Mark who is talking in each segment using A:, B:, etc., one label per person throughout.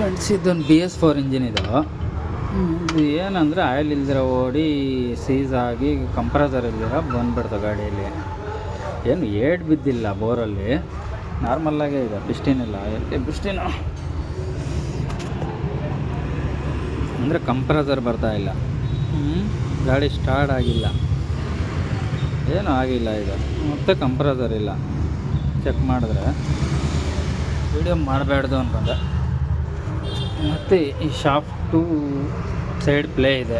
A: Friends, ಇದೊಂದು BS4 engine ಇದು. ಇದು ಏನಂದರೆ ಆಯಿಲ್ ಇಲ್ದಿರ ಓಡಿ ಸೀಸ್ ಆಗಿ ಕಂಪ್ರೆಸರ್ ಇಲ್ದಿರ ಬಂದುಬಿಡ್ತು ಗಾಡಿಯಲ್ಲಿ. ಏನು ಏಟ್ ಬಿದ್ದಿಲ್ಲ ಬೋರಲ್ಲಿ, ನಾರ್ಮಲ್ಲಾಗೇ ಇದೆ. ಪಿಸ್ಟಿನ್ ಇಲ್ಲ, ಪಿಸ್ಟಿನು ಅಂದರೆ ಕಂಪ್ರೆಸರ್ ಬರ್ತಾಯಿಲ್ಲ. ಗಾಡಿ ಸ್ಟಾರ್ಟ್ ಆಗಿಲ್ಲ, ಏನೂ ಆಗಿಲ್ಲ ಇದು. ಮತ್ತು ಕಂಪ್ರೆಸರ್ ಇಲ್ಲ. ಚೆಕ್ ಮಾಡಿದ್ರೆ ವೀಡಿಯೋ ಮಾಡಬಾರ್ದು ಅನ್ಕೊಂಡೆ. ಮತ್ತು ಈ ಶಾಫ್ಟು ಸೈಡ್ ಪ್ಲೇ ಇದೆ,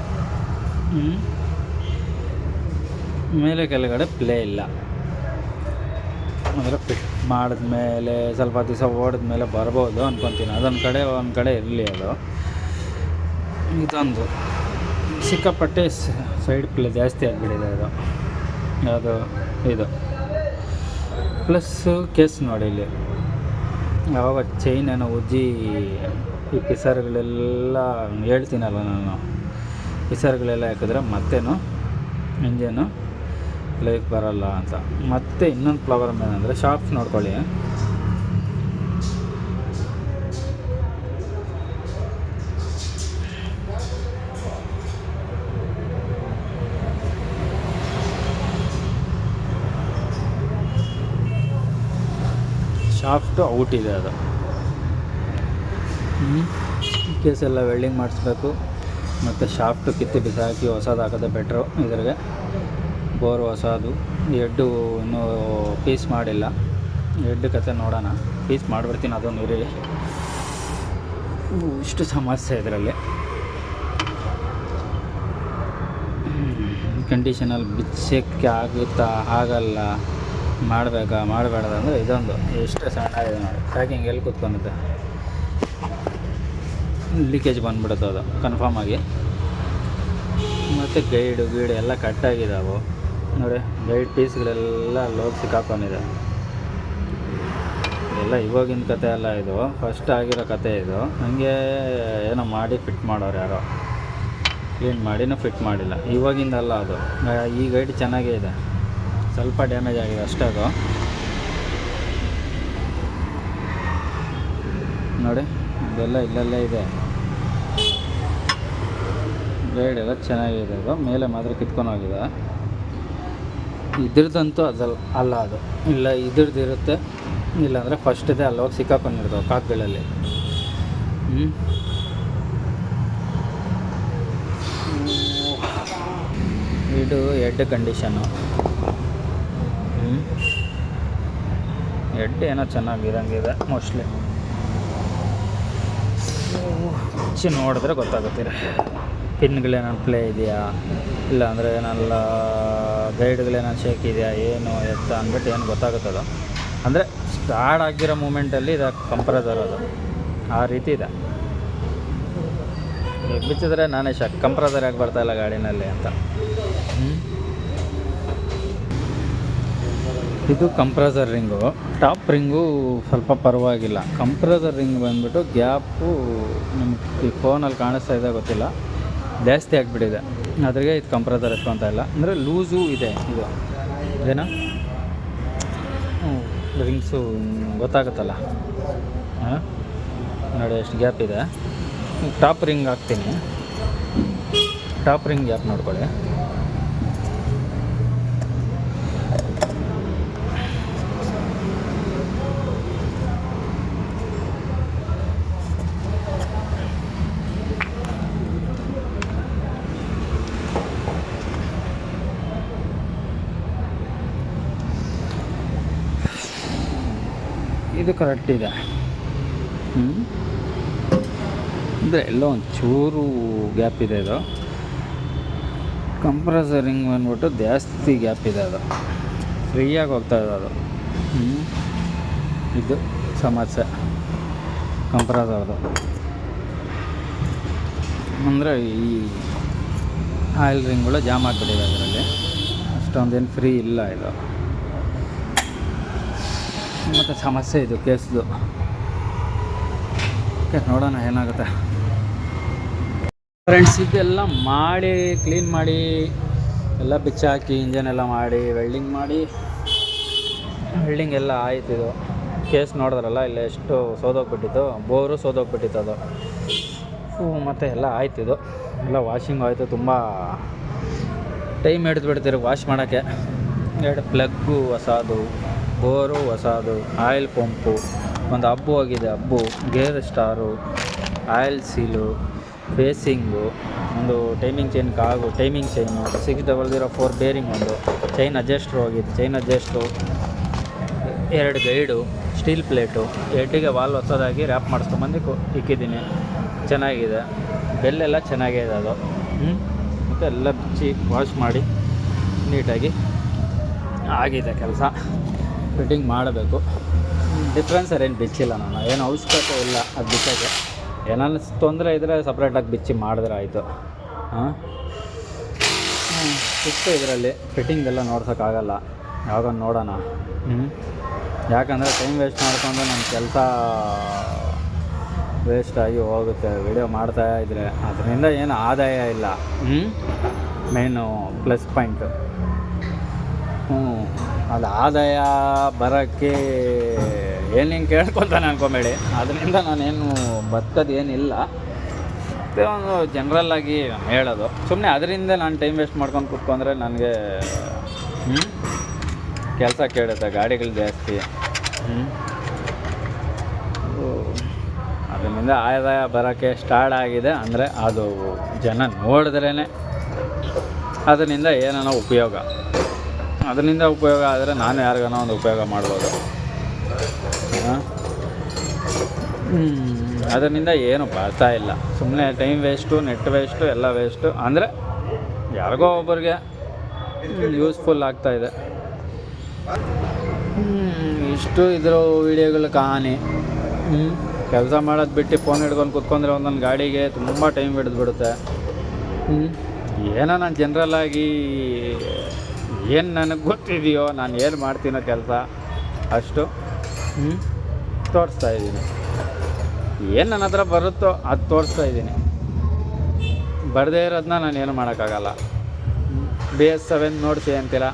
A: ಮೇಲೆ ಕೆಳಗಡೆ ಪ್ಲೇ ಇಲ್ಲ. ಅಂದರೆ ಫಿಟ್ ಮಾಡಿದ್ಮೇಲೆ ಸ್ವಲ್ಪ ದಿವಸ ಓಡಿದ್ಮೇಲೆ ಬರ್ಬೋದು ಅಂದ್ಕೊತೀನಿ. ಒಂದು ಕಡೆ ಇರಲಿ ಅದು. ಇದೊಂದು ಸಿಕ್ಕಾಪಟ್ಟೆ ಸೈಡ್ ಪ್ಲೇ ಜಾಸ್ತಿ ಆಗಿಬಿಟ್ಟಿದೆ ಇದು. ಅದು ಇದು ಪ್ಲಸ್ಸು ಕೇಸ್ ನೋಡಿ, ಇಲ್ಲಿ ಯಾವಾಗ ಚೈನನ್ನು ಉಜ್ಜಿ ಈ ಪಿಸರ್ಗಳೆಲ್ಲ ಹೇಳ್ತೀನಲ್ಲ ನಾನು, ಪಿಸರ್ಗಳೆಲ್ಲ ಹಾಕಿದ್ರೆ ಮತ್ತೇನು ಇಂಜನು ಲೈಫ್ ಬರಲ್ಲ ಅಂತ. ಮತ್ತು ಇನ್ನೊಂದು ಪ್ರಾಬ್ಲಮ್ ಏನಂದರೆ ಶಾಫ್ಟ್ ನೋಡ್ಕೊಳ್ಳಿ. ಶಾಫ್ಟು ಔಟ್ ಇದೆ ಅದು. ಕೇಸೆಲ್ಲ ವೆಲ್ಡಿಂಗ್ ಮಾಡಿಸ್ಬೇಕು. ಮತ್ತು ಶಾಫ್ಟು ಕಿತ್ತು ಬಿಸಾಕಿ ಹೊಸದು ಹಾಕೋದೇ ಬೆಟ್ರು. ಇದ್ರಿಗೆ ಬೋರ್ ಹೊಸದು. ಎಡ್ಡು ಇನ್ನೂ ಪೀಸ್ ಮಾಡಿಲ್ಲ. ಎಡ್ಡು ಕತೆ ನೋಡೋಣ, ಪೀಸ್ ಮಾಡಿಬಿಡ್ತೀನಿ. ಅದೊಂದು ಇರಿ, ಇಷ್ಟು ಸಮಸ್ಯೆ ಇದರಲ್ಲಿ. ಕಂಡೀಷನಲ್ಲಿ ಬಿಚ್ಚಕ್ಕೆ ಆಗುತ್ತಾ ಆಗಲ್ಲ, ಮಾಡಬೇಡ್ದಂದ್ರೆ ಇದೊಂದು ಎಷ್ಟು ಸಣ್ಣ ಇದೆ ನೋಡಿ. ಪ್ಯಾಕಿಂಗ್ ಎಲ್ಲಿ ಕೂತ್ಕೊಂಡಿದೆ, ಲೀಕೇಜ್ ಬಂದುಬಿಡುತ್ತೆ ಅದು ಕನ್ಫರ್ಮ್ ಆಗಿ. ಮತ್ತು ಗೈಡು ಎಲ್ಲ ಕಟ್ಟಾಗಿದ್ದಾವೆ ನೋಡಿ. ಗೈಡ್ ಪೀಸ್ಗಳೆಲ್ಲ ಲೋಗ್ ಸಿಕ್ಕಾಕೊಂಡಿದೆ. ಎಲ್ಲ ಇವಾಗಿನ ಕತೆ ಅಲ್ಲ ಇದು, ಫಸ್ಟ್ ಆಗಿರೋ ಕತೆ ಇದು. ಹಾಗೆ ಏನೋ ಮಾಡಿ ಫಿಟ್ ಮಾಡೋರು ಯಾರೋ, ಕ್ಲೀನ್ ಮಾಡಿನೂ ಫಿಟ್ ಮಾಡಿಲ್ಲ. ಇವಾಗಿಂದಲ್ಲ ಅದು. ಈ ಗೈಡ್ ಚೆನ್ನಾಗೇ ಇದೆ, ಸ್ವಲ್ಪ ಡ್ಯಾಮೇಜ್ ಆಗಿದೆ ಅಷ್ಟೇ ಅದು. ನೋಡಿ, ಇದೆಲ್ಲ ಇಲ್ಲಲ್ಲೇ ಇದೆ. ಗೈಡ್ ಎಲ್ಲ ಚೆನ್ನಾಗಿದೆ. ಅದು ಮೇಲೆ ಮಾತ್ರ ಕಿತ್ಕೊಂಡು ಹೋಗಿದೆ. ಇದ್ರದ್ದಂತೂ ಅಲ್ಲ ಅದು. ಇಲ್ಲ ಇದ್ರದ್ದಿರುತ್ತೆ, ಇಲ್ಲಾಂದರೆ ಫಸ್ಟ್ ಇದೆ ಅಲ್ಲೋಗಿ ಸಿಕ್ಕಾಕೊಂಡಿರ್ತಾವೆ ಕಾಕ್ಗಳಲ್ಲಿ. ಇದು ಹೆಡ್ ಕಂಡೀಷನ್ನು. ಹೆಡ್ ಏನೋ ಚೆನ್ನಾಗಿರಂಗಿದೆ ಮೋಸ್ಟ್ಲಿ. ನೋಡಿದ್ರೆ ಗೊತ್ತಾಗುತ್ತೀರ ಪಿನ್ಗಳೇನಾರು ಪ್ಲೇ ಇದೆಯಾ, ಇಲ್ಲಾಂದರೆ ಏನೆಲ್ಲ ಗೈಡ್ಗಳೇನಾರು ಶೇಕ್ ಇದೆಯಾ, ಏನು ಎತ್ತ ಅಂದ್ಬಿಟ್ಟು ಏನು ಗೊತ್ತಾಗುತ್ತದು. ಅಂದರೆ ಸ್ಟಾರ್ಟ್ ಆಗಿರೋ ಮೂಮೆಂಟಲ್ಲಿ ಇದು ಕಂಪ್ರೆಸರ್ ಅದು ಆ ರೀತಿ ಇದೆ. ಬಿಚ್ಚಿದ್ರೆ ನಾನೇ ಶಾಕ್, ಕಂಪ್ರೆಸರ್ ಯಾಕೆ ಬರ್ತಾಯಿಲ್ಲ ಗಾಡಿನಲ್ಲಿ ಅಂತ. ಇದು ಕಂಪ್ರೆಸರ್ ರಿಂಗು. ಟಾಪ್ ರಿಂಗು ಸ್ವಲ್ಪ ಪರವಾಗಿಲ್ಲ. ಕಂಪ್ರೆಸರ್ ರಿಂಗ್ ಬಂದುಬಿಟ್ಟು ಗ್ಯಾಪು ನಿಮ್ಗೆ ಫೋನಲ್ಲಿ ಕಾಣಿಸ್ತಾ ಇದೆ ಗೊತ್ತಿಲ್ಲ, ಜಾಸ್ತಿ ಆಗಿಬಿಟ್ಟಿದೆ. ಅದ್ರಿಗೆ ಇದು ಕಂಪ್ರೆಸರ್ ಎತ್ಕೊತಾ ಇಲ್ಲ. ಅಂದರೆ ಲೂಸು ಇದೆ ಇದು. ಏನೋ ರಿಂಗ್ಸು ಗೊತ್ತಾಗುತ್ತಲ್ಲ, ನೋಡಿ ಎಷ್ಟು ಗ್ಯಾಪ್ ಇದೆ. ಟಾಪ್ ರಿಂಗ್ ಹಾಕ್ತೀನಿ, ಟಾಪ್ ರಿಂಗ್ ಗ್ಯಾಪ್ ನೋಡ್ಕೊಳ್ಳಿ. ಇದು ಕರೆಕ್ಟ್ ಇದೆ. ಅಂದರೆ ಎಲ್ಲೋ ಒಂದು ಚೂರು ಗ್ಯಾಪ್ ಇದೆ. ಇದು ಕಂಪ್ರೆಸರ್ ರಿಂಗ್ ಬಂದ್ಬಿಟ್ಟು ಜಾಸ್ತಿ ಗ್ಯಾಪ್ ಇದೆ. ಅದು ಫ್ರೀಯಾಗಿ ಹೋಗ್ತಾ ಇದೆ ಅದು. ಇದು ಸಮಸ್ಯೆ ಕಂಪ್ರೆಸರ್ದು. ಅಂದರೆ ಈ ಆಯಿಲ್ ರಿಂಗ್ಗಳು ಜಾಮ್ ಆಗಿಬಿಟ್ಟಿದೆ ಅದರಲ್ಲಿ. ಅಷ್ಟೊಂದೇನು ಫ್ರೀ ಇಲ್ಲ ಇದು. ಮತ್ತು ಸಮಸ್ಯೆ ಇದು ಕೇಸ್ದು. ನೋಡೋಣ ಏನಾಗುತ್ತೆ. ಫ್ರೆಂಡ್ಸ್, ಇದೆಲ್ಲ ಮಾಡಿ ಕ್ಲೀನ್ ಮಾಡಿ ಎಲ್ಲ ಬಿಚ್ಚಾಕಿ ಇಂಜನ್ ಎಲ್ಲ ಮಾಡಿ ವೆಲ್ಡಿಂಗ್ ಎಲ್ಲ ಆಯ್ತು. ಇದು ಕೇಸ್ ನೋಡಿದ್ರಲ್ಲ ಇಲ್ಲಿ ಎಷ್ಟು ಸೋದೋಗ್ಬಿಟ್ಟಿತ್ತು, ಬೋರು ಸೋದೋಗ್ಬಿಟ್ಟಿತ್ತು ಅದು. ಮತ್ತು ಎಲ್ಲ ಆಯ್ತಿದು, ಎಲ್ಲ ವಾಷಿಂಗ್ ಆಯಿತು. ತುಂಬ ಟೈಮ್ ಹಿಡಿದ್ಬಿಡ್ತೀರಿ ವಾಶ್ ಮಾಡೋಕ್ಕೆ. 2 ಪ್ಲಗ್ಗು ಹೊಸದು, ಬೋರು ಹೊಸದು, ಆಯಿಲ್ ಪಂಪು, ಒಂದು ಹಬ್ಬು ಹೋಗಿದೆ, hub, gear star, oil seal, ಬೇಸಿಂಗು, ಒಂದು ಟೈಮಿಂಗ್ ಚೈನ್ ಕಾಗು, ಟೈಮಿಂಗ್ ಚೈನು, 6004 ಬೇರಿಂಗ್, ಒಂದು ಚೈನ್ ಅಡ್ಜಸ್ಟ್ರು ಹೋಗಿದ್ದು, chain adjuster, 2 guide, steel plate, ಹೆಡ್ಡಿಗೆ ವಾಲ್ ಹೊಸದಾಗಿ ರ್ಯಾಪ್ ಮಾಡಿಸ್ಕೊಂಬಂದು ಇಕ್ಕಿದ್ದೀನಿ. ಚೆನ್ನಾಗಿದೆ, ಬೆಲ್ಲೆಲ್ಲ ಚೆನ್ನಾಗಿದೆ ಅದು. ಮತ್ತು ಎಲ್ಲ ಬಿಚ್ಚಿ ವಾಶ್ ಮಾಡಿ ನೀಟಾಗಿ ಆಗಿದೆ ಕೆಲಸ. ಫಿಟ್ಟಿಂಗ್ ಮಾಡಬೇಕು. ಡಿಫ್ರೆನ್ಸರ್ ಏನು ಬಿಚ್ಚಿಲ್ಲ ನಾನು, ಏನು ಅವಶ್ಯಕತೆ ಇಲ್ಲ ಅದು ಬಿಚ್ಚೋಕ್ಕೆ. ಏನಾದ್ರು ತೊಂದರೆ ಇದ್ದರೆ ಸಪ್ರೇಟಾಗಿ ಬಿಚ್ಚಿ ಮಾಡಿದ್ರೆ ಆಯಿತು. ಇಷ್ಟು ಇದರಲ್ಲಿ ಫಿಟ್ಟಿಂಗೆಲ್ಲ ನೋಡ್ಸೋಕ್ಕಾಗಲ್ಲ, ಯಾವಾಗ ನೋಡೋಣ. ಯಾಕಂದರೆ ಟೈಮ್ ವೇಸ್ಟ್ ಮಾಡಿಕೊಂಡು ನನ್ನ ಕೆಲಸ ವೇಸ್ಟಾಗಿ ಹೋಗುತ್ತೆ ವಿಡಿಯೋ ಮಾಡ್ತಾ ಇದ್ದರೆ. ಅದರಿಂದ ಏನು ಆದಾಯ ಇಲ್ಲ, ಮೇನು ಪ್ಲಸ್ ಪಾಯಿಂಟು. ಅದು ಆದಾಯ ಬರೋಕ್ಕೆ ಏನೇನು ಕೇಳ್ಕೊತಾನೆ ಅನ್ಕೊಬೇಡಿ, ಅದರಿಂದ ನಾನೇನು ಬದುಕೋದು ಏನಿಲ್ಲ. ಮತ್ತು ಒಂದು ಜನರಲ್ಲಾಗಿ ಹೇಳೋದು, ಸುಮ್ಮನೆ ಅದರಿಂದ ನಾನು ಟೈಮ್ ವೇಸ್ಟ್ ಮಾಡ್ಕೊಂಡು ಕೂತ್ಕೊಂಡ್ರೆ ನನಗೆ ಕೆಲಸ ಕೇಳುತ್ತೆ, ಗಾಡಿಗಳು ಜಾಸ್ತಿ. ಅದರಿಂದ ಆದಾಯ ಬರೋಕ್ಕೆ ಸ್ಟಾರ್ಟ್ ಆಗಿದೆ ಅಂದರೆ ಅದು ಜನ ನೋಡಿದ್ರೇ ಅದರಿಂದ ಏನೇನೋ ಉಪಯೋಗ. ಅದರಿಂದ ಉಪಯೋಗ ಆದರೆ ನಾನು ಯಾರಿಗಾನೋ ಒಂದು ಉಪಯೋಗ ಮಾಡ್ಬೋದು. ಅದರಿಂದ ಏನು ಬರ್ತಾ ಇಲ್ಲ, ಸುಮ್ಮನೆ ಟೈಮ್ ವೇಸ್ಟು, ನೆಟ್ ವೇಸ್ಟು, ಎಲ್ಲ ವೇಸ್ಟು. ಅಂದರೆ ಯಾರಿಗೋ ಒಬ್ಬರಿಗೆ ಯೂಸ್ಫುಲ್ ಆಗ್ತಾಯಿದೆ. ಇಷ್ಟು ಇದ್ರ ವೀಡಿಯೋಗಳ ಕಹಾನಿ. ಕೆಲಸ ಮಾಡೋದು ಬಿಟ್ಟು ಫೋನ್ ಹಿಡ್ಕೊಂಡು ಕೂತ್ಕೊಂಡ್ರೆ ಒಂದೊಂದು ಗಾಡಿಗೆ ತುಂಬ ಟೈಮ್ ಹಿಡಿದ್ಬಿಡುತ್ತೆ. ಏನೋ ನಾನು ಜನ್ರಲ್ಲಾಗಿ ಏನು ನನಗೆ ಗೊತ್ತಿದೆಯೋ, ನಾನು ಏನು ಮಾಡ್ತೀನೋ ಕೆಲಸ ಅಷ್ಟು ತೋರಿಸ್ತಾ ಇದ್ದೀನಿ. ಏನು ನನ್ನ ಹತ್ರ ಬರುತ್ತೋ ಅದು ತೋರಿಸ್ತಾ ಇದ್ದೀನಿ. ಬರದೇ ಇರೋದನ್ನ ನಾನು ಏನು ಮಾಡೋಕ್ಕಾಗಲ್ಲ. BS7 ನೋಡಿಸಿ ಅಂತೀರ,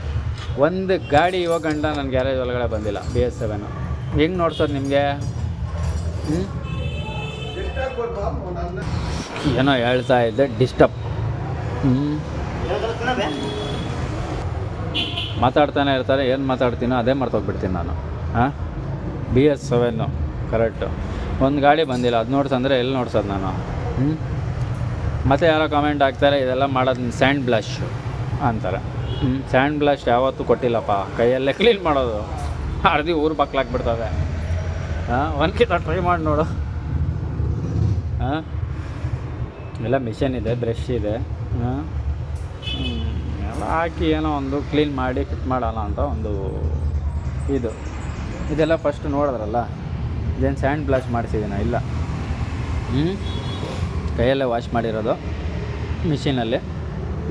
A: ಒಂದು ಗಾಡಿ ಇವಾಗ ಗಂಟ ನನ್ನ ಗ್ಯಾರೇಜ್ ಒಳಗಡೆ ಬಂದಿಲ್ಲ. BS7 ಹೆಂಗೆ ನೋಡ್ಸೋದು ನಿಮಗೆ? ಏನೋ ಹೇಳ್ತಾ ಇದ್ದೆ, ಡಿಸ್ಟರ್ಬ್. ಮಾತಾಡ್ತಾನೆ ಇರ್ತಾರೆ, ಏನು ಮಾತಾಡ್ತೀನೋ ಅದೇ ಮರ್ತೋಗ್ಬಿಡ್ತೀನಿ ನಾನು. BS7 ಕರೆಕ್ಟು, ಒಂದು ಗಾಡಿ ಬಂದಿಲ್ಲ, ಅದು ನೋಡ್ಸಂದರೆ ಎಲ್ಲಿ ನೋಡ್ಸೋದು ನಾನು? ಮತ್ತು ಯಾರೋ ಕಾಮೆಂಟ್ ಹಾಕ್ತಾರೆ, ಇದೆಲ್ಲ ಮಾಡೋದು ಸ್ಯಾಂಡ್ ಬ್ಲಷ್ ಅಂತಾರೆ. ಸ್ಯಾಂಡ್ ಬ್ಲಷ್ ಯಾವತ್ತೂ ಕೊಟ್ಟಿಲ್ಲಪ್ಪ, ಕೈಯಲ್ಲೇ ಕ್ಲೀನ್ ಮಾಡೋದು. ಅರ್ಧಿ ಊರು ಬಾಕ್ಲಾಕ್ಬಿಡ್ತದೆ. ಒಂದ್ಕಿತ ಟ್ರೈ ಮಾಡಿ ನೋಡು. ಎಲ್ಲ ಮಿಷನ್ ಇದೆ, ಬ್ರಷ್ ಇದೆ, ಎಲ್ಲ ಹಾಕಿ ಏನೋ ಒಂದು ಕ್ಲೀನ್ ಮಾಡಿ ಫಿಟ್ ಮಾಡೋಣ ಅಂತ ಒಂದು ಇದೆಲ್ಲ ಫಸ್ಟ್ ನೋಡಿದ್ರಲ್ಲ, ಇದೇನು ಸ್ಯಾಂಡ್ ಬ್ಲಾಸ್ಟ್ ಮಾಡಿಸಿದ್ದೀನ? ಇಲ್ಲ, ಕೈಯಲ್ಲೇ ವಾಶ್ ಮಾಡಿರೋದು. ಮಿಷಿನಲ್ಲಿ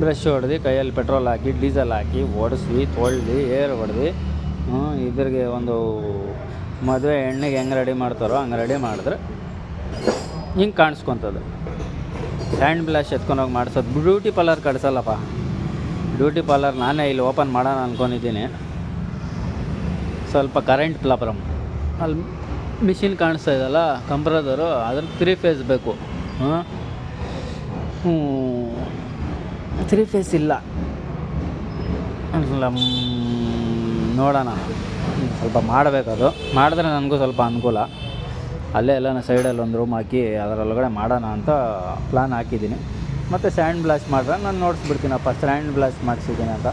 A: ಬ್ರಷ್ ಹೊಡೆದು, ಕೈಯಲ್ಲಿ ಪೆಟ್ರೋಲ್ ಹಾಕಿ, ಡೀಸೆಲ್ ಹಾಕಿ, ಓಡಿಸಿ, ತೊಳ್ದು, ಏರ್ ಹೊಡೆದು, ಇದ್ರಿಗೆ ಒಂದು ಮದುವೆ ಹೆಣ್ಣಿಗೆ ಹೆಂಗೆ ರೆಡಿ ಮಾಡ್ತಾರೋ ಹಂಗೆ ರೆಡಿ ಮಾಡಿದ್ರೆ ಹಿಂಗೆ ಕಾಣಿಸ್ಕೊತದು. ಸ್ಯಾಂಡ್ ಬ್ಲಾಸ್ಟ್ ಎತ್ಕೊಂಡೋಗಿ ಮಾಡಿಸೋದು. ಬ್ಯೂಟಿ ಪಾರ್ಲರ್ ಕಳಿಸಲ್ಲಪ್ಪ. ಬ್ಯೂಟಿ ಪಾರ್ಲರ್ ನಾನೇ ಇಲ್ಲಿ ಓಪನ್ ಮಾಡೋಣ ಅಂದ್ಕೊಂಡಿದ್ದೀನಿ. ಸ್ವಲ್ಪ ಕರೆಂಟ್ ಪ್ರಾಬ್ಲಮ್. ಅಲ್ಲಿ ಮಿಷಿನ್ ಕಾಣಿಸ್ತಾ ಇದೆಯಲ್ಲ, ಕಂಪ್ರೆಸರು, ಅದ್ರ 3 ಫೇಸ್ ಬೇಕು. 3 ಫೇಸ್ ಇಲ್ಲ. ನೋಡೋಣ, ಸ್ವಲ್ಪ ಮಾಡಬೇಕದು. ಮಾಡಿದ್ರೆ ನನಗೂ ಸ್ವಲ್ಪ ಅನುಕೂಲ. ಅಲ್ಲೇ ಎಲ್ಲ ಸೈಡಲ್ಲಿ ಒಂದು ರೂಮ್ ಹಾಕಿ ಅದರೊಳಗಡೆ ಮಾಡೋಣ ಅಂತ ಪ್ಲ್ಯಾನ್ ಹಾಕಿದ್ದೀನಿ. ಮತ್ತು ಸ್ಯಾಂಡ್ ಬ್ಲಾಸ್ಟ್ ಮಾಡಿದ್ರೆ ನಾನು ನೋಡಿಸ್ಬಿಡ್ತೀನಪ್ಪ, ಸ್ಯಾಂಡ್ ಬ್ಲಾಸ್ಟ್ ಮಾಡಿಸಿದ್ದೀನಿ ಅಂತ.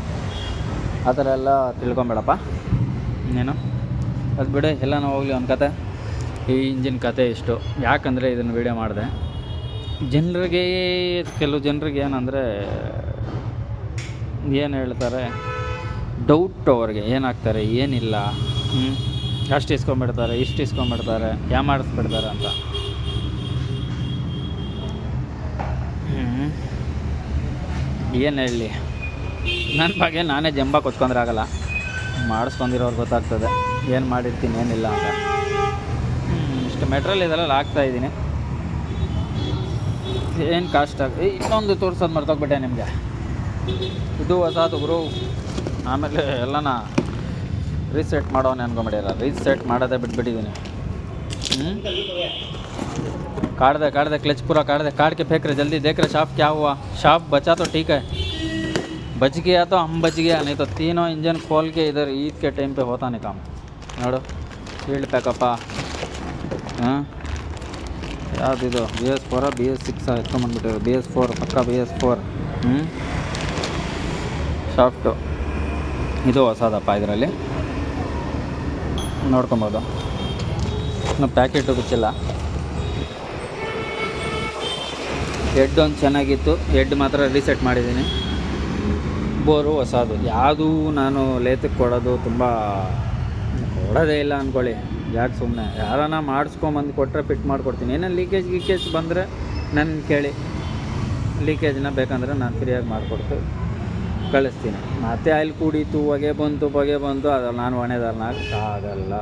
A: ಆ ಥರ ಎಲ್ಲ ತಿಳ್ಕೊಬೇಡಪ್ಪ ನೀನು. ಅದು ಬಿಡಿ, ಎಲ್ಲನೂ ಹೋಗಲಿ ಒಂದು ಕತೆ. ಈ ಇಂಜಿನ್ ಕತೆ ಇಷ್ಟು. ಯಾಕಂದರೆ ಇದನ್ನು ವೀಡಿಯೋ ಮಾಡಿದೆ ಜನರಿಗೆ, ಕೆಲವು ಜನರಿಗೆ ಏನಂದರೆ ಏನು ಹೇಳ್ತಾರೆ, ಡೌಟ್ ಅವ್ರಿಗೆ ಏನಾಗ್ತಾರೆ, ಏನಿಲ್ಲ, ಅಷ್ಟು ಇಸ್ಕೊಂಬಿಡ್ತಾರೆ, ಇಷ್ಟು ಇಸ್ಕೊಂಬಿಡ್ತಾರೆ, ಮಾಡಿಸ್ಬಿಡ್ತಾರೆ ಅಂತ. ಏನು ಹೇಳಲಿ, ನನ್ನ ಬಗ್ಗೆ ನಾನೇ ಜಂಬ ಕೊಚ್ಕೊಂಡ್ರೆ ಆಗಲ್ಲ. ಮಾಡಿಸ್ಕೊಂಡಿರೋರು ಗೊತ್ತಾಗ್ತದೆ ಏನು ಮಾಡಿರ್ತೀನಿ ಏನಿಲ್ಲ ಅಂತ. ಇಷ್ಟು ಮೆಟ್ರಿಯಲ್ ಇದೆಲ್ಲ ಹಾಕ್ತಾಯಿದ್ದೀನಿ. ಏನು ಕಾಸ್ಟ್ ಇನ್ನೊಂದು ತೋರ್ಸೋದು ಮರ್ತೋಗ್ಬಿಟ್ಟೆ ನಿಮಗೆ. ಇದು ಹೊಸದು ಗುರು. ಆಮೇಲೆ ಎಲ್ಲನ ರೀಸೆಟ್ ಮಾಡೋನೆ ಅನ್ಕೊಂಬಿಡಿಯಲ್ಲ, ರೀಸೆಟ್ ಮಾಡೋದೇ ಬಿಟ್ಬಿಟ್ಟಿದ್ದೀನಿ. काट दे क्लच पूरा काट के फेंक रहे जल्दी, देख रहे शाफ्ट क्या हुआ, शाफ्ट बचा तो ठीक है, बच गया तो हम बच गया, नहीं तो तीनों इंजन खोल के इधर ईद के टाइम पे होता नहीं काम. ನೋಡು ಫೀಲ್ಡ್ ಪ್ಯಾಕಪ್ಪ. ಹಾಂ ಯಾವುದಿದು BS4 BS6 ಎತ್ಕೊಂಬಂದ್ಬಿಟ್ಟಿರೋ, BS4 ಪಕ್ಕ BS4. ಶಾಫ್ಟು ಇದು ಹೊಸದಪ್ಪ, ಇದರಲ್ಲಿ ನೋಡ್ಕೊಬೋದು. ಇನ್ನು ಪ್ಯಾಕೆಟು ಬಿಚ್ಚಿಲ್ಲ. ಹೆಡ್ ಒಂದು ಚೆನ್ನಾಗಿತ್ತು, ಹೆಡ್ ಮಾತ್ರ ರೀಸೆಟ್ ಮಾಡಿದ್ದೀನಿ. ಬೋರು ಹೊಸದು. ಯಾವುದೂ ನಾನು ಲೇತಕ್ಕೆ ಕೊಡೋದು ಕೊಡೋದೇ ಇಲ್ಲ ಅಂದ್ಕೊಳ್ಳಿ. ಯಾಕೆ ಸುಮ್ಮನೆ ಯಾರನ್ನ ಮಾಡಿಸ್ಕೊಂಬಂದು ಕೊಟ್ಟರೆ ಫಿಟ್ ಮಾಡಿಕೊಡ್ತೀನಿ. ಏನೋ ಲೀಕೇಜ್ ಬಂದರೆ ನನ್ನ ಕೇಳಿ, ಲೀಕೇಜ್ನ ಬೇಕಂದರೆ ನಾನು ಫ್ರೀಯಾಗಿ ಮಾಡಿಕೊಡ್ತು ಕಳಿಸ್ತೀನಿ. ಮತ್ತೆ ಅಲ್ಲಿ ಕುಡೀತು, ಹೊಗೆ ಬಂತು, ಅದು ನಾನು ಹೊಣೆದಾರನ ಆಗಲ್ಲ.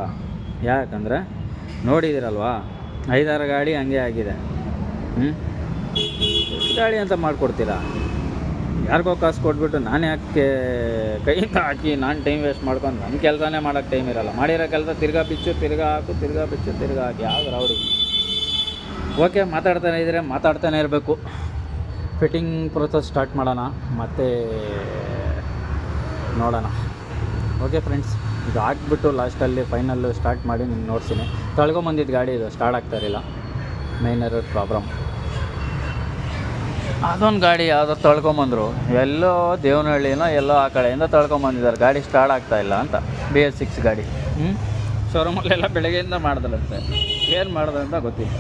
A: ಯಾಕಂದರೆ ನೋಡಿದ್ದೀರಲ್ವಾ, 5-6 ಗಾಡಿ ಹಂಗೆ ಆಗಿದೆ. ಗಾಡಿ ಅಂತ ಮಾಡಿಕೊಡ್ತೀರಾ? ಯಾರಿಗೋ ಕಾಸು ಕೊಟ್ಬಿಟ್ಟು ನಾನು ಯಾಕೆ ಕೈಯಿಂದ ಹಾಕಿ ನಾನು ಟೈಮ್ ವೇಸ್ಟ್ ಮಾಡ್ಕೊಂಡು ನನ್ನ ಕೆಲಸನೇ ಮಾಡೋಕ್ಕೆ ಟೈಮ್ ಇರೋಲ್ಲ. ಮಾಡಿರೋ ಕೆಲಸ ತಿರ್ಗಾ ಬಿಚ್ಚು, ತಿರ್ಗಾ ಹಾಕು, ತಿರ್ಗಾ ಬಿಚ್ಚು, ತಿರ್ಗಾ ಹಾಕಿ, ಯಾವ್ದು ರೌಡಿ. ಓಕೆ, ಮಾತಾಡ್ತಾನೆ ಇರಬೇಕು. ಫಿಟ್ಟಿಂಗ್ ಪ್ರೊಸೆಸ್ ಸ್ಟಾರ್ಟ್ ಮಾಡೋಣ, ಮತ್ತು ನೋಡೋಣ. ಓಕೆ ಫ್ರೆಂಡ್ಸ್, ಇದು ಹಾಕ್ಬಿಟ್ಟು ಲಾಸ್ಟಲ್ಲಿ ಫೈನಲ್ಲು ಸ್ಟಾರ್ಟ್ ಮಾಡಿ ನಿಮ್ಗೆ ನೋಡ್ತೀನಿ. ತಳ್ಕೊಂಬಂದಿದ್ದು ಗಾಡಿ ಇದು ಸ್ಟಾರ್ಟ್ ಆಗ್ತಾಯಿರಲಿಲ್ಲ, ಮೇನ್ ಇರೋದು ಪ್ರಾಬ್ಲಮ್. ಅದೊಂದು ಗಾಡಿ ಯಾವುದೋ ತಳ್ಕೊಂಬಂದರು, ಎಲ್ಲೋ ದೇವನಹಳ್ಳಿನೋ ಎಲ್ಲೋ ಆ ಕಡೆಯಿಂದ ತಳ್ಕೊಂಬಂದಿದ್ದಾರೆ, ಗಾಡಿ ಸ್ಟಾರ್ಟ್ ಆಗ್ತಾಯಿಲ್ಲ ಅಂತ. BS6 ಗಾಡಿ. ಶೋರೂಮಲ್ಲೆಲ್ಲ ಬೆಳಗ್ಗೆಯಿಂದ ಮಾಡ್ದಲ್ಲಂತೆ, ಏನು ಮಾಡ್ದೆ ಅಂತ ಗೊತ್ತಿಲ್ಲ.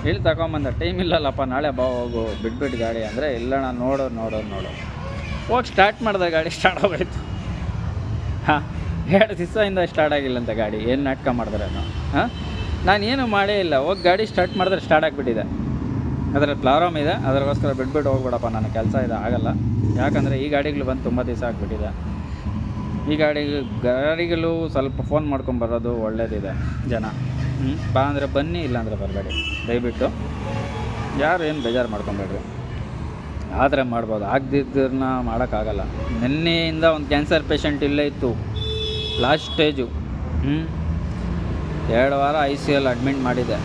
A: ಇಲ್ಲಿ ತಗೊಂಬಂದ, ಟೈಮ್ ಇಲ್ಲಲ್ಲಪ್ಪ, ನಾಳೆ ಬಾ ಹೋಗು, ಬಿಟ್ಬಿಟ್ಟು ಗಾಡಿ ಅಂದರೆ ಇಲ್ಲ. ನಾನು ನೋಡೋದು ಹೋಗಿ ಸ್ಟಾರ್ಟ್ ಮಾಡಿದೆ, ಗಾಡಿ ಸ್ಟಾರ್ಟ್ ಆಗೋಯ್ತು. 2 ದಿವಸದಿಂದ ಸ್ಟಾರ್ಟ್ ಆಗಿಲ್ಲಂತ ಗಾಡಿ. ಏನು ನಾಟಕ ಮಾಡಿದ್ರೆ ನಾನೇನು ಮಾಡೇ ಇಲ್ಲ. ಹೋಗಿ ಗಾಡಿ ಸ್ಟಾರ್ಟ್ ಮಾಡಿದ್ರೆ ಸ್ಟಾರ್ಟ್ ಆಗಿಬಿಟ್ಟಿದೆ. ಅದರಲ್ಲಿ ಪ್ಲಾರಾಮ್ ಇದೆ, ಅದಕ್ಕೋಸ್ಕರ ಬಿಟ್ಬಿಟ್ಟು ಹೋಗ್ಬಿಡಪ್ಪ, ನನ್ನ ಕೆಲಸ ಇದೆ, ಆಗಲ್ಲ. ಯಾಕಂದರೆ ಈ ಗಾಡಿಗಳು ಬಂದು ತುಂಬ ದಿವಸ ಆಗಿಬಿಟ್ಟಿದೆ. ಈ ಗಾಡಿಗಳು ಸ್ವಲ್ಪ ಫೋನ್ ಮಾಡ್ಕೊಂಬರೋದು ಒಳ್ಳೇದಿದೆ ಜನ. ಬಾ ಅಂದರೆ ಬನ್ನಿ, ಇಲ್ಲಾಂದರೆ ಬರಬೇಡಿ ದಯವಿಟ್ಟು. ಯಾರು ಏನು ಬೇಜಾರು ಮಾಡ್ಕೊಬೇಡ್ರಿ. ಆದರೆ ಮಾಡ್ಬೋದು, ಆಗದಿದ್ದನ್ನ ಮಾಡೋಕ್ಕಾಗಲ್ಲ. ನಿನ್ನೆಯಿಂದ ಒಂದು ಕ್ಯಾನ್ಸರ್ ಪೇಷಂಟ್ ಇಲ್ಲೇ ಇತ್ತು, ಲಾಸ್ಟ್ ಸ್ಟೇಜು. 2 ವಾರ ICU ಅಡ್ಮಿಟ್ ಮಾಡಿದೆ.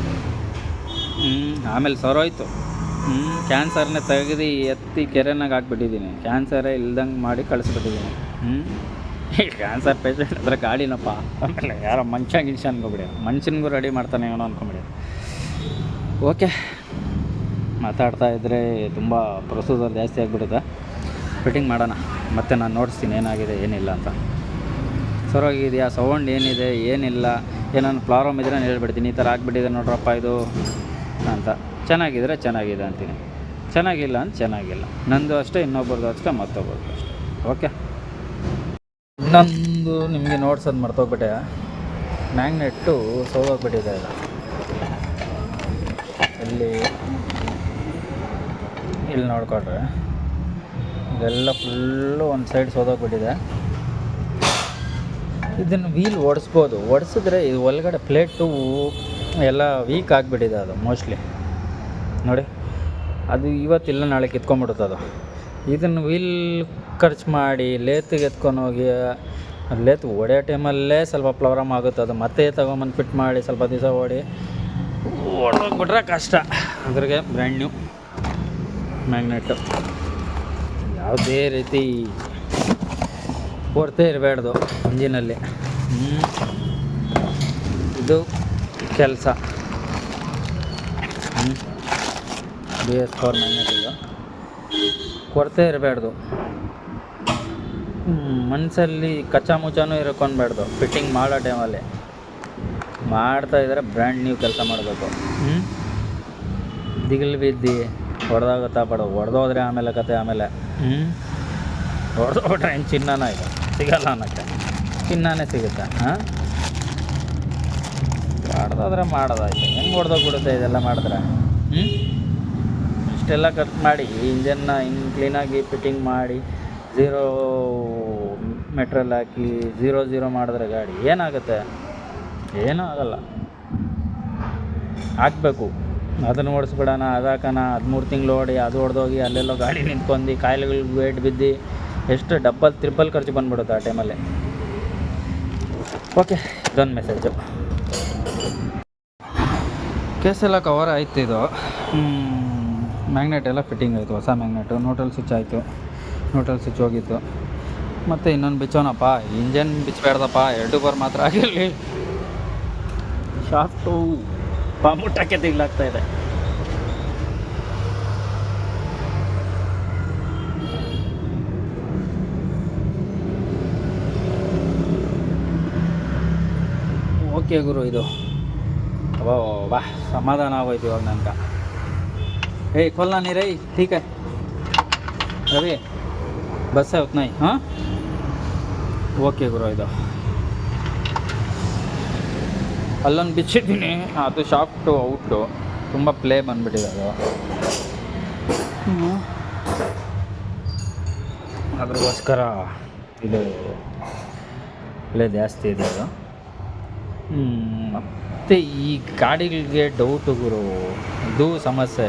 A: ಆಮೇಲೆ ಸರೋಯ್ತು. ಕ್ಯಾನ್ಸರ್ನೇ ತೆಗೆದು ಎತ್ತಿ ಕೆರೆನಾಗ ಹಾಕ್ಬಿಟ್ಟಿದ್ದೀನಿ. ಕ್ಯಾನ್ಸರೇ ಇಲ್ದಂಗೆ ಮಾಡಿ ಕಳಿಸ್ಬಿಟ್ಟಿದ್ದೀನಿ. ಕ್ಯಾನ್ಸರ್ ಪೇಷಂಟ್ ಅಂದರೆ ಗಾಡಿನಪ್ಪ. ಆಮೇಲೆ ಯಾರೋ ಗಿಂಚ ಅನ್ಕೊಬಿಡಿ, ಮನುಷ್ಯನಿಗೂ ರೆಡಿ ಮಾಡ್ತಾನೆ ಏನೋ ಅನ್ಕೊಂಬಿಡಿ. ಓಕೆ, ಮಾತಾಡ್ತಾ ಇದ್ದರೆ ತುಂಬ ಪ್ರೊಸೀಜರ್ ಜಾಸ್ತಿ ಆಗಿಬಿಡುತ್ತೆ. ಫಿಟ್ಟಿಂಗ್ ಮಾಡೋಣ, ಮತ್ತು ನಾನು ನೋಡಿಸ್ತೀನಿ ಏನಾಗಿದೆ ಏನಿಲ್ಲ ಅಂತ. ಸರೋಗಿದೆಯಾ, ಸೌಂಡ್ ಏನಿದೆ ಏನಿಲ್ಲ, ಏನಾದ್ರು ಪ್ರಾಬ್ಲಮ್ ಇದ್ದರೆ ನಾನು ಹೇಳ್ಬಿಡ್ತೀನಿ, ಈ ಥರ ಆಗಿಬಿಟ್ಟಿದೆ ನೋಡ್ರಪ್ಪ ಇದು ಅಂತ. ಚೆನ್ನಾಗಿದ್ರೆ ಚೆನ್ನಾಗಿದೆ ಅಂತೀನಿ, ಚೆನ್ನಾಗಿಲ್ಲ ಅಂತ ಚೆನ್ನಾಗಿಲ್ಲ. ನಂದು ಅಷ್ಟೇ, ಇನ್ನೊಬ್ಬರದು ಅಷ್ಟೇ, ಮತ್ತೊಬ್ಬರದು ಅಷ್ಟೇ. ಓಕೆ, ಇನ್ನೊಂದು ನಿಮಗೆ ನೋಡ್ಸೋದು ಮರ್ತೋಗ್ಬಿಟ್ಟೆ. ಮ್ಯಾಗ್ನೆಟ್ಟು ಸೋದೋಗ್ಬಿಟ್ಟಿದೆ. ಇಲ್ಲಿ ನೋಡ್ಕೊಂಡ್ರೆ ಇದೆಲ್ಲ ಫುಲ್ಲು ಒಂದು ಸೈಡ್ ಸೋದೋಗ್ಬಿಟ್ಟಿದೆ. ಇದನ್ನು ವೀಲ್ ಓಡಿಸಿದ್ರೆ ಇದು ಒಳಗಡೆ ಪ್ಲೇಟು ಎಲ್ಲ ವೀಕ್ ಆಗಿಬಿಟ್ಟಿದೆ. ಅದು ಮೋಸ್ಟ್ಲಿ ನೋಡಿ, ಅದು ಇವತ್ತಿಲ್ಲ ನಾಳೆ ಕಿತ್ಕೊಂಡ್ಬಿಡುತ್ತೆ. ಅದು ಇದನ್ನು ವೀಲ್ ಖರ್ಚು ಮಾಡಿ ಲೇತಿಗೆ ಎತ್ಕೊಂಡು ಹೋಗಿ, ಲೇತ್ ಹೊಡೆಯೋ ಟೈಮಲ್ಲೇ ಸ್ವಲ್ಪ ಪ್ರಾಬ್ಲಮ್ ಆಗುತ್ತೆ. ಅದು ಮತ್ತೆ ತಗೊಂಬಂದು ಫಿಟ್ ಮಾಡಿ ಸ್ವಲ್ಪ ದಿವಸ ಓಡೋಗ್ಬಿಟ್ರೆ ಕಷ್ಟ. ಅದ್ರಿಗೆ ಬ್ರ್ಯಾಂಡ್ ನ್ಯೂ ಮ್ಯಾಗ್ನೆಟ್ಟು. ಯಾವುದೇ ರೀತಿ ಕೊರತೆ ಇರಬಾರ್ದು ಇಂಜಿನಲ್ಲಿ. ಇದು ಕೆಲಸ. BS4 ಮ್ಯಾಗ್ನೆಟಿದು ಕೊರತೆ ಇರಬಾರ್ದು. ಮನಸ್ಸಲ್ಲಿ ಕಚ್ಚಾ ಮುಚ್ಚಾನೂ ಇರ್ಕೊಳ್ಬಾರ್ದು. ಫಿಟ್ಟಿಂಗ್ ಮಾಡೋ ಟೈಮಲ್ಲಿ ಮಾಡ್ತಾಯಿದ್ರೆ ಬ್ರ್ಯಾಂಡ್ ನ್ಯೂ ಕೆಲಸ ಮಾಡಬೇಕು. ದಿಗಿಲು ಬಿದ್ದು ಹೊಡೆದಾಗುತ್ತಾ ಬೇಡ, ಹೊಡೆದೋದ್ರೆ ಆಮೇಲೆ ಕತೆ. ಆಮೇಲೆ ಹೊಡೆದೋಗ್ಬಿಟ್ರೆ ಏನು ಚಿನ್ನನ ಇದು ಸಿಗಲ್ಲ ಅನ್ನೋಕ್ಕೆ, ಚಿನ್ನನೇ ಸಿಗುತ್ತೆ. ಹೊಡೆದೋದ್ರೆ ಮಾಡೋದಾಯ್ತು. ಹೆಂಗೆ ಹೊಡೆದೋಗ್ಬಿಡುತ್ತೆ ಇದೆಲ್ಲ ಮಾಡಿದ್ರೆ. ಇಷ್ಟೆಲ್ಲ ಖರ್ಚು ಮಾಡಿ ಇಂಜನ್ನ ಹಿಂಗೆ ಕ್ಲೀನಾಗಿ ಫಿಟ್ಟಿಂಗ್ ಮಾಡಿ 0 ಮೆಟ್ರಲ್ ಹಾಕಿ 0 ಮಾಡಿದ್ರೆ ಗಾಡಿ ಏನಾಗುತ್ತೆ? ಏನೂ ಆಗಲ್ಲ. ಹಾಕಬೇಕು, ಅದನ್ನು ಓಡಿಸ್ಬಿಡೋಣ, ಅದು ಹಾಕೋಣ, 13 ತಿಂಗಳು ಓಡಿ ಅದು ಹೊಡೆದೋಗಿ ಅಲ್ಲೆಲ್ಲೋ ಗಾಡಿ ನಿಂತ್ಕೊಂಡು ಕಾಯಿಲೆಗಳಿಗೆ ವೇಟ್ ಬಿದ್ದು ಎಷ್ಟು ಡಬ್ಬಲ್ 3 ಖರ್ಚು ಬಂದ್ಬಿಡುತ್ತೆ ಆ ಟೈಮಲ್ಲಿ. ಓಕೆ, ಇದೊಂದು ಮೆಸೇಜು. ಕೇಸ್ ಎಲ್ಲ ಕವರ್ ಆಯ್ತು. ಇದು ಮ್ಯಾಗ್ನೆಟ್ ಎಲ್ಲ ಫಿಟ್ಟಿಂಗ್ ಆಯಿತು, ಹೊಸ ಮ್ಯಾಗ್ನೆಟು. ನ್ಯೂಟ್ರಲ್ ಸ್ವಿಚ್ ಆಯಿತು, ನ್ಯೂಟ್ರಲ್ ಸ್ವಿಚ್ ಹೋಗಿತ್ತು. ಮತ್ತು ಇನ್ನೊಂದು ಬಿಚ್ಚೋಣಪ್ಪ, ಇಂಜನ್ ಬಿಚ್ಚಬೇಡ್ದಪ್ಪ, 2 ಬಾರ್ ಮಾತ್ರ ಆಗಿರಲಿ. ಶಾಫ್ಟು ಪಾಮುಟ್ಟಕ್ಕೆ ತಿಗ್ಲಾಗ್ತಾ ಇದೆ. ಓಕೆ ಗುರು, ಇದು ವಾ ಸಮಾಧಾನ ಆಗೋಯ್ತು ಇವಾಗ ನನಗೆ. ಏಯ್ खोलना नहीं रही, ठीक है रवि, बस है उतना ही. हाँ ಓಕೆ ಗುರು, ಇದು ಅಲ್ಲೊಂದು ಬಿಚ್ಚಿದ್ದೀನಿ, ಅದು ಶಾಫ್ಟು ಔಟು ತುಂಬ ಪ್ಲೇ ಬಂದುಬಿಟ್ಟಿದೆ ಅದು. ಅದ್ರಗೋಸ್ಕರ ಇದು ಪ್ಲೇ ಜಾಸ್ತಿ ಇದೆ ಅದು. ಮತ್ತು ಈ ಗಾಡಿಗಳಿಗೆ ಡೌಟು ಗುರು, ಇದು ಸಮಸ್ಯೆ.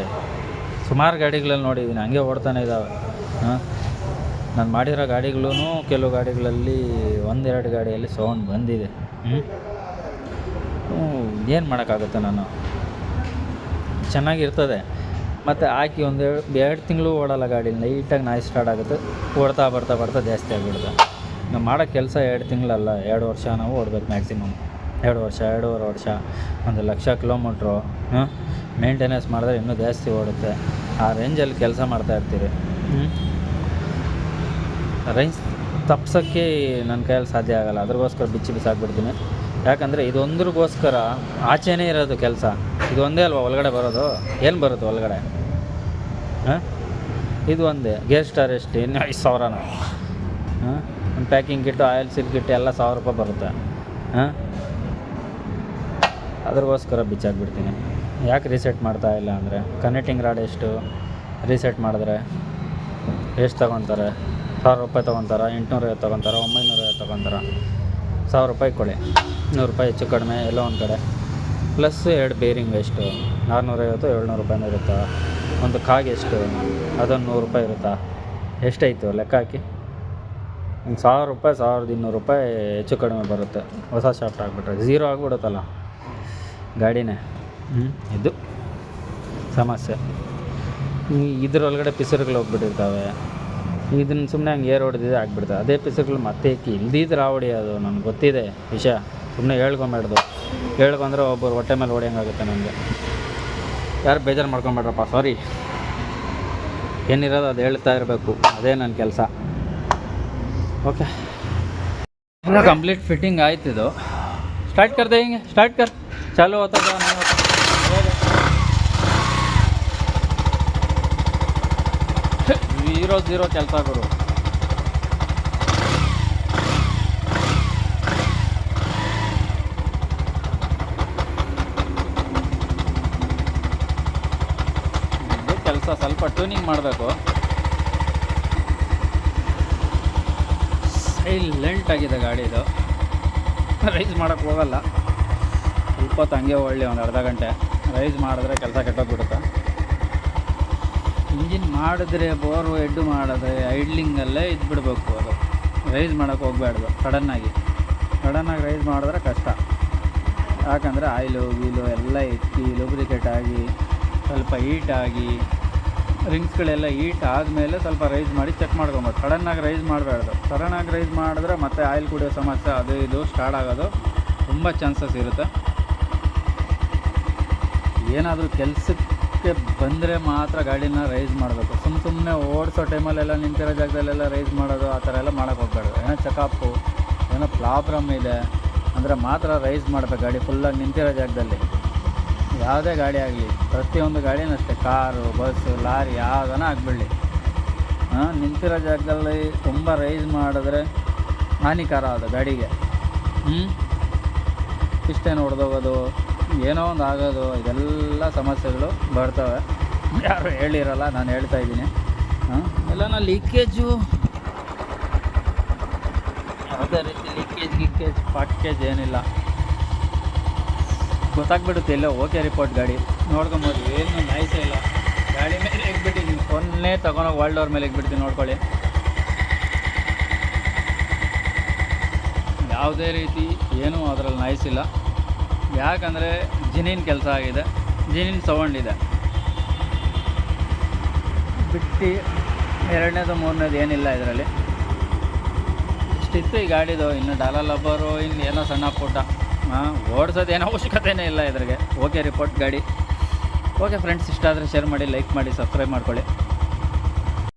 A: ಸುಮಾರು ಗಾಡಿಗಳಲ್ಲಿ ನೋಡಿದ್ದೀನಿ ಹಂಗೆ ಓಡ್ತಾನೆ ಇದ್ದಾವೆ. ನಾನು ಮಾಡಿರೋ ಗಾಡಿಗಳೂ ಕೆಲವು ಗಾಡಿಗಳಲ್ಲಿ 1-2 ಗಾಡಿಯಲ್ಲಿ ಸೌಂಡ್ ಬಂದಿದೆ. ಏನು ಮಾಡೋಕ್ಕಾಗುತ್ತೆ, ನಾನು ಚೆನ್ನಾಗಿರ್ತದೆ. ಮತ್ತು ಹಾಕಿ 1-2 ತಿಂಗಳು ಓಡೋಲ್ಲ ಗಾಡಿ, ಲೈಟಾಗಿ ನಾಯಿ ಸ್ಟಾರ್ಟ್ ಆಗುತ್ತೆ, ಓಡ್ತಾ ಬರ್ತಾ ಜಾಸ್ತಿ ಆಗಿಬಿಡುತ್ತೆ. ನಾವು ಮಾಡೋ ಕೆಲಸ 2 ತಿಂಗಳಲ್ಲ, 2 ವರ್ಷ ನಾವು ಓಡಬೇಕು ಮ್ಯಾಕ್ಸಿಮಮ್. 2 ವರ್ಷ, 2.5 ವರ್ಷ, 1,00,000 ಕಿಲೋಮೀಟ್ರು ಮೇಂಟೆನೆನ್ಸ್ ಮಾಡಿದ್ರೆ ಇನ್ನೂ ಜಾಸ್ತಿ ಓಡುತ್ತೆ. ಆ ರೇಂಜಲ್ಲಿ ಕೆಲಸ ಮಾಡ್ತಾಯಿರ್ತೀರಿ. ರೇಂಜ್ ತಪ್ಸೋಕ್ಕೆ ನನ್ನ ಕೈಯಲ್ಲಿ ಸಾಧ್ಯ ಆಗೋಲ್ಲ. ಅದ್ರಗೋಸ್ಕರ ಬಿಸಾಕ್ಬಿಡ್ತೀನಿ. ಯಾಕಂದರೆ ಇದೊಂದ್ರಿಗೋಸ್ಕರ ಆಚೆನೇ ಇರೋದು ಕೆಲಸ. ಇದು ಒಂದೇ ಅಲ್ವಾ ಒಳಗಡೆ ಬರೋದು, ಏನು ಬರುತ್ತೆ ಒಳಗಡೆ? ಇದು ಒಂದೇ. ಗೇರ್ ಸ್ಟಾರ್ ಎಷ್ಟು, ಇನ್ನು 5,000ನ. ಒಂದು packing kit, oil seal kit ಎಲ್ಲ 1,000 ರೂಪಾಯಿ ಬರುತ್ತೆ. ಅದ್ರಗೋಸ್ಕರ ಬಿಚ್ಚಾಕ್ಬಿಡ್ತೀನಿ. ಯಾಕೆ ರೀಸೆಟ್ ಮಾಡ್ತಾ ಇಲ್ಲ ಅಂದರೆ, ಕನೆಕ್ಟಿಂಗ್ ರಾಡ್ ಎಷ್ಟು ರೀಸೆಟ್ ಮಾಡಿದ್ರೆ ಎಷ್ಟು ತೊಗೊತಾರೆ? 1,000 ರೂಪಾಯಿ ತೊಗೊತಾರೆ, 850 ತೊಗೊತಾರೆ, 950 ತೊಗೊತಾರೆ. 1,000 ರೂಪಾಯಿ ಕೊಡಿ, 100 ರೂಪಾಯಿ ಹೆಚ್ಚು ಕಡಿಮೆ ಎಲ್ಲೋ ಒಂದು ಕಡೆ. ಪ್ಲಸ್ 2 ಬೇರಿಂಗ್ ಎಷ್ಟು 650-700 ರೂಪಾಯಿನೂ ಇರುತ್ತಾ? ಒಂದು ಕಾಗೆ ಎಷ್ಟು, ಅದೊಂದು 100 ರೂಪಾಯಿ ಇರುತ್ತಾ? ಎಷ್ಟಾಯಿತು ಲೆಕ್ಕ ಹಾಕಿ? ಒಂದು 1,000 ರೂಪಾಯಿ, 1,200 ರೂಪಾಯಿ ಹೆಚ್ಚು ಕಡಿಮೆ ಬರುತ್ತೆ. ಹೊಸ ಶಾಫ್ಟ್ ಆಗಿಬಿಟ್ರೆ 0 ಆಗಿಬಿಡುತ್ತಲ್ಲ ಗಾಡಿನೇ. ಇದು ಸಮಸ್ಯೆ. ಇದರೊಳಗಡೆ ಪಿಸರ್ಗಳು ಹೋಗ್ಬಿಟ್ಟಿರ್ತವೆ. ಇದನ್ನು ಸುಮ್ಮನೆ ಹಂಗೆ ಏರ್ ಹೊಡೆದಿದೆ ಆಗಿಬಿಡ್ತದೆ. ಅದೇ ಪಿಸರ್ಗಳು ಮತ್ತೆ ಇಲ್ದಿದ್ರೆ ಹೊಡಿಯೋದು. ನನಗೆ ಗೊತ್ತಿದೆ ವಿಷಯ, ಸುಮ್ಮನೆ ಹೇಳ್ಕೊಂಬೇಡ್ದು. ಹೇಳ್ಕೊಂಡ್ರೆ ಒಬ್ಬರು ಹೊಟ್ಟೆ ಮೇಲೆ ಹೊಡೆಯಂಗಾಗುತ್ತೆ ನನಗೆ. ಯಾರು ಬೇಜಾರು ಮಾಡ್ಕೊಂಬೇಡ್ರಪ್ಪ, ಸಾರಿ. ಏನಿರೋದು ಅದು ಹೇಳ್ತಾ ಇರಬೇಕು, ಅದೇ ನನ್ನ ಕೆಲಸ. ಓಕೆ, ಎಲ್ಲ ಕಂಪ್ಲೀಟ್ ಫಿಟ್ಟಿಂಗ್ ಆಯ್ತಿದು. ಸ್ಟಾರ್ಟ್ ಕರ್ ದೇ, ಹಿಂಗೆ ಸ್ಟಾರ್ಟ್ ಕರ್, ಚಾಲು ಹೋಗ್ತದ नहीं होता? 0 ಕೆಲಸ ಗುರು. ಇದು ಕೆಲಸ ಸ್ವಲ್ಪ ಟ್ಯೂನಿಂಗ್ ಮಾಡಬೇಕು. ಸೈಲೆಂಟ್ ಆಗಿದೆ ಗಾಡಿ ಇದು. ರೈಸ್ ಮಾಡೋಕ್ಕೆ ಹೋಗಲ್ಲ, ಸ್ವಲ್ಪ ಹೊತ್ತು ಹಂಗೆ ಒಳ್ಳೆ ಒಂದು ಅರ್ಧ ಗಂಟೆ ರೈಸ್ ಮಾಡಿದ್ರೆ ಕೆಲಸ ಕೆಟ್ಟೋಗ್ಬಿಡುತ್ತೆ. ಇಂಜಿನ್ ಮಾಡಿದ್ರೆ ಬೋರು ಹೆಡ್ಡು ಮಾಡಿದ್ರೆ ಐಡ್ಲಿಂಗಲ್ಲೇ ಇದ್ಬಿಡ್ಬೇಕು. ಅದು ರೈಸ್ ಮಾಡೋಕ್ಕೆ ಹೋಗಬೇಡ್ದು. ಸಡನ್ನಾಗಿ ರೈಸ್ ಮಾಡಿದ್ರೆ ಕಷ್ಟ. ಯಾಕಂದರೆ ಆಯಿಲು ವೀಲು ಎಲ್ಲ ಎಕ್ಕಿ ಲೂಬ್ರಿಕೇಟ್ ಆಗಿ ಸ್ವಲ್ಪ ಹೀಟಾಗಿ ರಿಂಗ್ಸ್ಗಳೆಲ್ಲ ಹೀಟ್ ಆದಮೇಲೆ ಸ್ವಲ್ಪ ರೈಸ್ ಮಾಡಿ ಚೆಕ್ ಮಾಡ್ಕೊಬೋದು. ಸಡನ್ನಾಗಿ ರೈಸ್ ಮಾಡಬಾರ್ದು. ಸಡನ್ನಾಗಿ ರೈಸ್ ಮಾಡಿದ್ರೆ ಮತ್ತೆ ಆಯಿಲ್ ಕುಡಿಯೋ ಸಮಸ್ಯೆ ಅದು ಇದು ಸ್ಟಾರ್ಟ್ ಆಗೋದು ತುಂಬ ಚಾನ್ಸಸ್ ಇರುತ್ತೆ. ಏನಾದರೂ ಕೆಲಸಕ್ಕೆ ಬಂದರೆ ಮಾತ್ರ ಗಾಡಿನ ರೈಸ್ ಮಾಡಬೇಕು. ಸುಮ್ಮನೆ ಓಡಿಸೋ ಟೈಮಲ್ಲೆಲ್ಲ ನಿಂತಿರೋ ಜಾಗದಲ್ಲೆಲ್ಲ ರೈಸ್ ಮಾಡೋದು ಆ ಥರ ಎಲ್ಲ ಮಾಡೋಕ್ಕೆ ಹೋಗ್ಬಾರ್ದು. ಏನೋ ಚೆಕಪ್ಪು ಏನೋ ಪ್ರಾಬ್ಲಮ್ ಇದೆ ಅಂದರೆ ಮಾತ್ರ ರೈಸ್ ಮಾಡಬೇಕು ಗಾಡಿ ಫುಲ್ಲಾಗಿ ನಿಂತಿರೋ ಜಾಗದಲ್ಲಿ. ಯಾವುದೇ ಗಾಡಿ ಆಗಲಿ, ಪ್ರತಿಯೊಂದು ಗಾಡಿನೂ ಅಷ್ಟೇ, ಕಾರು, ಬಸ್ಸು, ಲಾರಿ ಯಾವುದನ್ನ ಆಗಿಬಿಡಲಿ, ನಿಂತಿರೋ ಜಾಗದಲ್ಲಿ ತುಂಬ ರೈಸ್ ಮಾಡಿದ್ರೆ ಹಾನಿಕಾರ ಅದು ಗಾಡಿಗೆ. ಇಷ್ಟೇನು ಹೊಡೆದೋಗೋದು, ಏನೋ ಒಂದು ಆಗೋದು, ಇದೆಲ್ಲ ಸಮಸ್ಯೆಗಳು ಬರ್ತವೆ. ಯಾರು ಹೇಳಿರಲ್ಲ, ನಾನು ಹೇಳ್ತಾಯಿದ್ದೀನಿ. ಎಲ್ಲ ಲೀಕೇಜು, ಯಾವುದೇ ರೀತಿ ಲೀಕೇಜ್ ಪಾಕೇಜ್ ಏನಿಲ್ಲ, ಗೊತ್ತಾಗ್ಬಿಡುತ್ತೆ. ಎಲ್ಲೋ ಓಕೆ ರಿಪೋರ್ಟ್ ಗಾಡಿ ನೋಡ್ಕೊಬೋದು. ಏನು ನಾಯ್ಸೇ ಇಲ್ಲ. ಗಾಡಿ ಮೇಲೆ ಇಟ್ಬಿಟ್ಟಿದ್ದೀನಿ, ಫೋನ್ನೇ ತೊಗೊಂಡೋಗಿ ವರ್ಲ್ಡ್ ಅವ್ರ ಮೇಲೆ ಇಟ್ಬಿಡ್ತೀನಿ, ನೋಡ್ಕೊಳ್ಳಿ. ಯಾವುದೇ ರೀತಿ ಏನೂ ಅದರಲ್ಲಿ ನೈಸ್ ಇಲ್ಲ. ಯಾಕಂದರೆ ಜಿನಿನ್ ಕೆಲಸ ಆಗಿದೆ, ಜಿನಿನ್ ಸೌಂಡ್ ಇದೆ ಬಿಟ್ಟು ಎರಡನೇದು ಮೂರನೇದು ಏನಿಲ್ಲ ಇದರಲ್ಲಿ. ಇಷ್ಟಿತ್ತು ಈ ಗಾಡಿದು. ಇನ್ನು ಡಾಲರ್ ಲಬ್ಬರು ಇನ್ನು ಏನೋ ಸಣ್ಣ ಪುಟ್ಟ ಓಡಿಸೋದು ಏನೋ ಅವಶ್ಯಕತೆಯೇ ಇಲ್ಲ ಇದ್ರಿಗೆ. ಓಕೆ ರಿಪೋರ್ಟ್ ಗಾಡಿ. ಓಕೆ ಫ್ರೆಂಡ್ಸ್, ಇಷ್ಟ ಆದರೆ ಶೇರ್ ಮಾಡಿ, ಲೈಕ್ ಮಾಡಿ, ಸಬ್ಸ್ಕ್ರೈಬ್ ಮಾಡ್ಕೊಳ್ಳಿ.